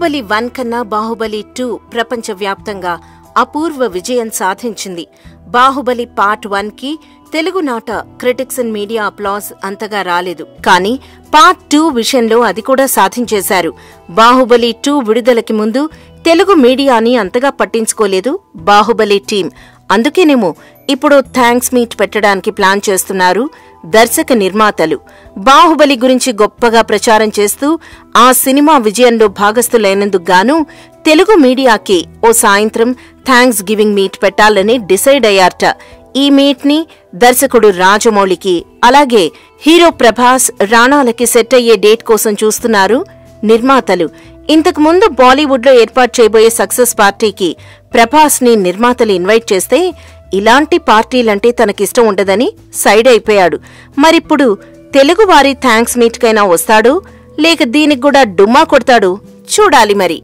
బాహుబలి 1 కన్నా బాహుబలి 2 ప్రపంచవ్యాప్తంగా అపూర్వ విజయం సాధించింది. బాహుబలి పార్ట్ 1 కి తెలుగునాట క్రిటిక్స్ అండ్ మీడియా అప్లాస్ అంతగా రాలేదు. కానీ పార్ట్ 2 విషయంలో అది కూడా సాధించేశారు. బాహుబలి 2 విడుదలకి ముందు తెలుగు మీడియాని అంతగా పట్టించుకోలేదు బాహుబలి టీం. అందుకేనేమో ఇప్పుడు థ్యాంక్స్ మీట్ పెట్టడానికి ప్లాన్ చేస్తున్నారు దర్శక నిర్మాతలు. బాహుబలి గురించి గొప్పగా ప్రచారం చేస్తూ ఆ సినిమా విజయంలో భాగస్థులైనందుకు గాను తెలుగు మీడియాకి ఓ సాయంత్రం థ్యాంక్స్ గివింగ్ మీట్ పెట్టాలని డిసైడ్ అయ్యారట. ఈ మీట్ ని దర్శకుడు రాజమౌళికి అలాగే హీరో ప్రభాస్, రాణాలకి సెట్ అయ్యే డేట్ కోసం చూస్తున్నారు నిర్మాతలు. ఇంతకు ముందు బాలీవుడ్ లో ఏర్పాటు చేయబోయే సక్సెస్ పార్టీకి ప్రభాస్ ని నిర్మాతలు ఇన్వైట్ చేస్తే ఇలాంటి పార్టీలంటే తనకిష్టం ఉండదని సైడ్ అయిపోయాడు. మరిప్పుడు తెలుగు వారి థ్యాంక్స్ మీట్ కైనా వస్తాడో లేక దీనికి కూడా డుమ్మా కొడతాడో చూడాలి మరి.